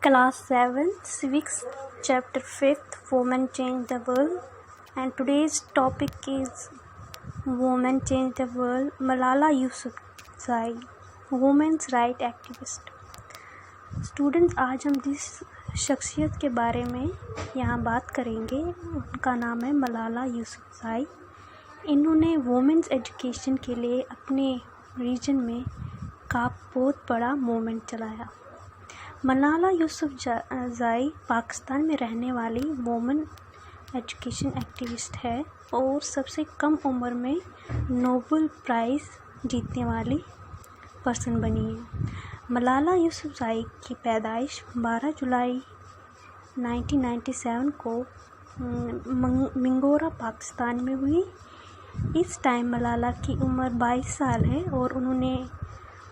Class 7, Civics, Chapter 5th, Women Change the World, and today's topic is Women Change the World, Malala Yousafzai, Women's Right Activist. Students, आज हम जिस शख्सियत के बारे में यहाँ बात करेंगे उनका नाम है मलाला यूसुफज़ई। इन्होंने वुमेन्स एजुकेशन के लिए अपने रीजन में का बहुत बड़ा मूवमेंट चलाया। मलाला यूसुफज़ई पाकिस्तान में रहने वाली वुमेन एजुकेशन एक्टिविस्ट है और सबसे कम उम्र में नोबेल प्राइज़ जीतने वाली पर्सन बनी है। मलाला यूसुफज़ई की पैदाइश 12 जुलाई 1997 को मिंगोरा पाकिस्तान में हुई। इस टाइम मलाला की उम्र 22 साल है और उन्होंने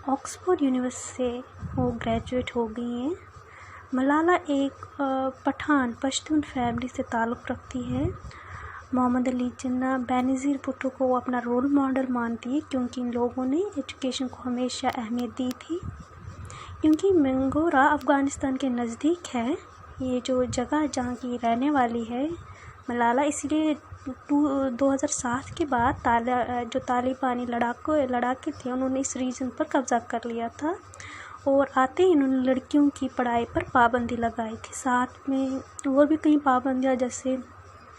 ऑक्सफोर्ड यूनिवर्सिटी से वो ग्रेजुएट हो गई हैं। मलाला एक पश्तून फैमिली से ताल्लुक़ रखती है। मोहम्मद अली जिन्ना, बेनज़ीर भुट्टो को वो अपना रोल मॉडल मानती है क्योंकि इन लोगों ने एजुकेशन को हमेशा अहमियत दी थी। क्योंकि मिंगोरा अफ़गानिस्तान के नज़दीक है, ये जो जगह जहाँ की रहने वाली है मलाला, इसलिए 2007 के बाद जो तालिबानी लड़ाके थे उन्होंने इस रीजन पर कब्ज़ा कर लिया था और आते ही उन्होंने लड़कियों की पढ़ाई पर पाबंदी लगाई थी। साथ में और भी कई पाबंदियाँ जैसे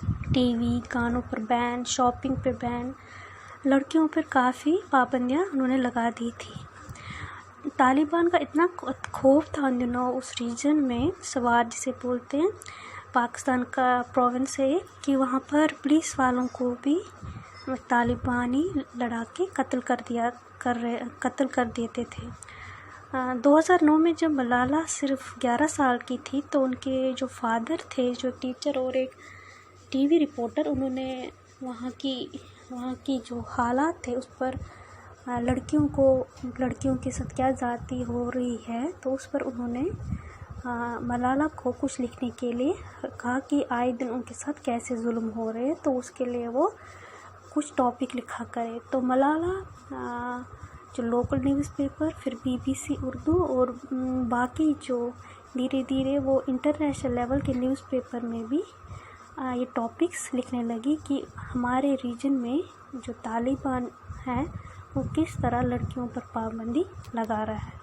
टीवी, गानों पर बैन, शॉपिंग पे बैन, लड़कियों पर काफ़ी पाबंदियाँ उन्होंने लगा दी थी। तालिबान का इतना खौफ था उन दिनों उस रीजन में, सवार जिसे बोलते हैं, पाकिस्तान का प्रोविंस है, कि वहाँ पर पुलिस वालों को भी तालिबानी लड़ाके कत्ल कर देते थे। 2009 में जब मलाला सिर्फ 11 साल की थी तो उनके जो फादर थे, जो टीचर और एक टीवी रिपोर्टर, उन्होंने वहाँ की जो हालात थे उस पर लड़कियों के साथ क्या ज़्यादती हो रही है तो उस पर उन्होंने मलाला को कुछ लिखने के लिए कहा कि आए दिन उनके साथ कैसे जुल्म हो रहे हैं, तो उसके लिए वो कुछ टॉपिक लिखा करे। तो मलाला जो लोकल न्यूज़पेपर, फिर BBC उर्दू और बाकी जो धीरे धीरे वो इंटरनेशनल लेवल के न्यूज़पेपर में भी ये टॉपिक्स लिखने लगी कि हमारे रीजन में जो तालिबान है वो किस तरह लड़कियों पर पाबंदी लगा रहा है।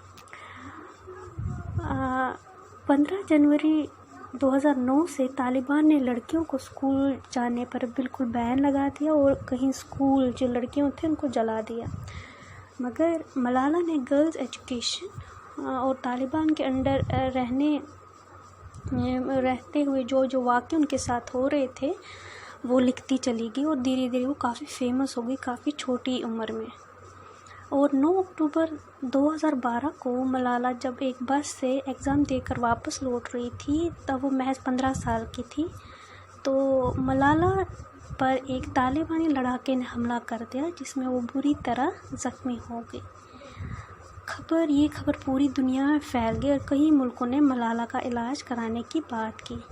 15 जनवरी 2009 से तालिबान ने लड़कियों को स्कूल जाने पर बिल्कुल बैन लगा दिया और कहीं स्कूल जो लड़कियों थे उनको जला दिया। मगर मलाला ने गर्ल्स एजुकेशन और तालिबान के अंडर रहते हुए जो वाक़े उनके साथ हो रहे थे वो लिखती चली गई और धीरे धीरे वो काफ़ी फेमस हो गई, काफ़ी छोटी उम्र में। और 9 अक्टूबर 2012 को मलाला जब एक बस से एग्ज़ाम देकर वापस लौट रही थी, तब वो महज 15 साल की थी, तो मलाला पर एक तालिबानी लड़ाके ने हमला कर दिया जिसमें वो बुरी तरह ज़ख्मी हो गई। ये खबर पूरी दुनिया में फैल गई और कई मुल्कों ने मलाला का इलाज कराने की बात की।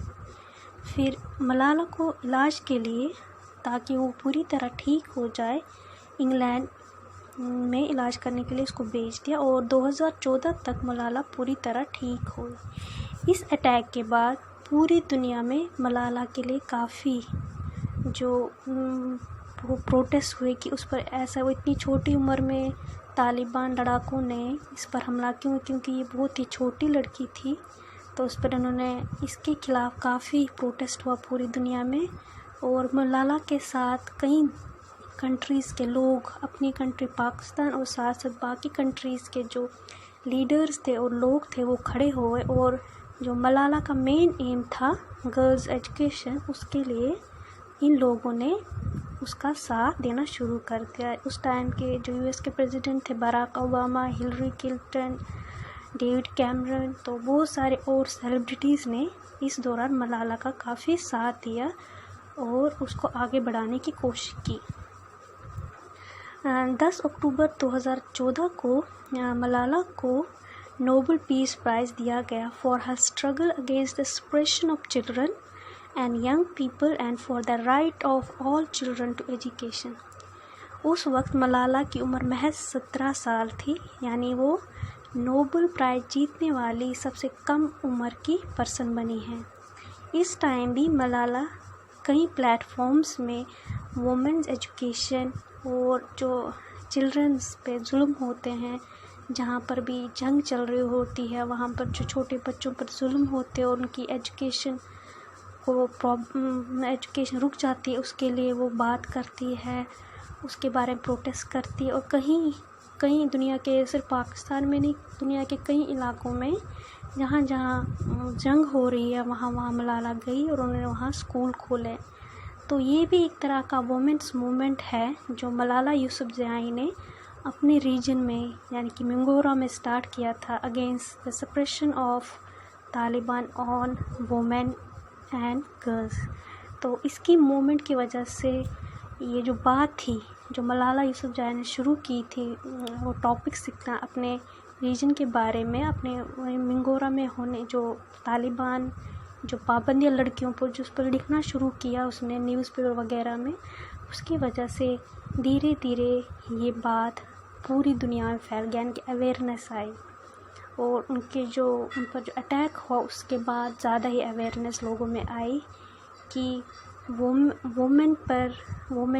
फिर मलाला को इलाज के लिए, ताकि वो पूरी तरह ठीक हो जाए, इंग्लैंड में इलाज करने के लिए उसको भेज दिया और 2014 तक मलाला पूरी तरह ठीक हुई। इस अटैक के बाद पूरी दुनिया में मलाला के लिए काफ़ी वो प्रोटेस्ट हुए कि उस पर ऐसा, वो इतनी छोटी उम्र में तालिबान लड़ाकों ने इस पर हमला क्योंकि ये बहुत ही छोटी लड़की थी, तो उस पर उन्होंने इसके ख़िलाफ़ काफ़ी प्रोटेस्ट हुआ पूरी दुनिया में। और मलाला के साथ कई कंट्रीज़ के लोग, अपनी कंट्री पाकिस्तान और साथ साथ बाकी कंट्रीज़ के जो लीडर्स थे और लोग थे वो खड़े हुए और जो मलाला का मेन एम था गर्ल्स एजुकेशन, उसके लिए इन लोगों ने उसका साथ देना शुरू कर दिया। उस टाइम के जो US के प्रेसिडेंट थे Barack Obama, Hillary Clinton, David Cameron, तो बहुत सारे और सेलिब्रिटीज़ ने इस दौरान मलाला का काफ़ी साथ दिया और उसको आगे बढ़ाने की कोशिश की। 10 अक्टूबर 2014 को मलाला को नोबेल पीस प्राइज़ दिया गया for her struggle against the suppression of children and young people and for the right of all children to education. उस वक्त मलाला की उम्र महज 17 साल थी, यानी वो नोबेल प्राइज़ जीतने वाली सबसे कम उम्र की पर्सन बनी है। इस टाइम भी मलाला कई प्लेटफॉर्म्स में वुमेन्स एजुकेशन और जो चिल्ड्रंस पे जुल्म होते हैं, जहाँ पर भी जंग चल रही होती है, वहाँ पर जो छोटे बच्चों पर जुल्म होते हैं और उनकी एजुकेशन रुक जाती है, उसके लिए वो बात करती है, उसके बारे में प्रोटेस्ट करती है। और कहीं दुनिया के, सिर्फ पाकिस्तान में नहीं, दुनिया के कई इलाकों में जहाँ जहाँ जंग हो रही है वहाँ मलाला गई और उन्होंने वहाँ स्कूल खोले। तो ये भी एक तरह का वुमेन्स मूवमेंट है जो मलाला यूसुफ़ज़ई ने अपने रीजन में यानी कि मिंगोरा में स्टार्ट किया था against the suppression of Taliban on women and girls. तो इसकी मूवमेंट की वजह से ये जो बात थी जो मलाला यूसुफ़ज़ई ने शुरू की थी, वो टॉपिक सीखना अपने रीजन के बारे में, अपने मिंगोरा में होने जो तालिबान जो पाबंदियाँ लड़कियों पर जिस पर लिखना शुरू किया उसने न्यूज़पेपर वगैरह में, उसकी वजह से धीरे धीरे ये बात पूरी दुनिया में फैल गया, इनकी अवेयरनेस आई और उन पर जो अटैक हुआ उसके बाद ज़्यादा ही अवेयरनेस लोगों में आई कि वुमेन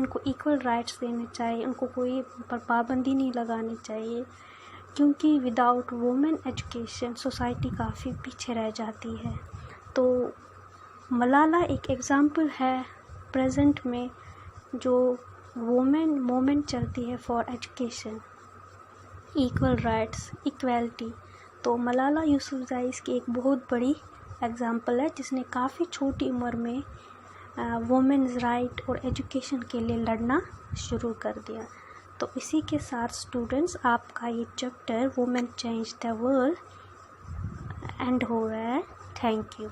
को इक्वल राइट्स देने चाहिए, उनको कोई पर पाबंदी नहीं लगानी चाहिए, क्योंकि विदाउट वुमेन एजुकेशन सोसाइटी काफ़ी पीछे रह जाती है। तो मलाला एक एग्ज़ाम्पल है प्रेजेंट में जो वुमेन मूवमेंट चलती है for education, equal rights, equality. तो मलाला यूसुफ़ज़ई की एक बहुत बड़ी एग्ज़ाम्पल है जिसने काफ़ी छोटी उम्र में वुमेन्स राइट और एजुकेशन के लिए लड़ना शुरू कर दिया। तो इसी के साथ स्टूडेंट्स आपका ये chapter women change the world and हो रहा है। Thank you.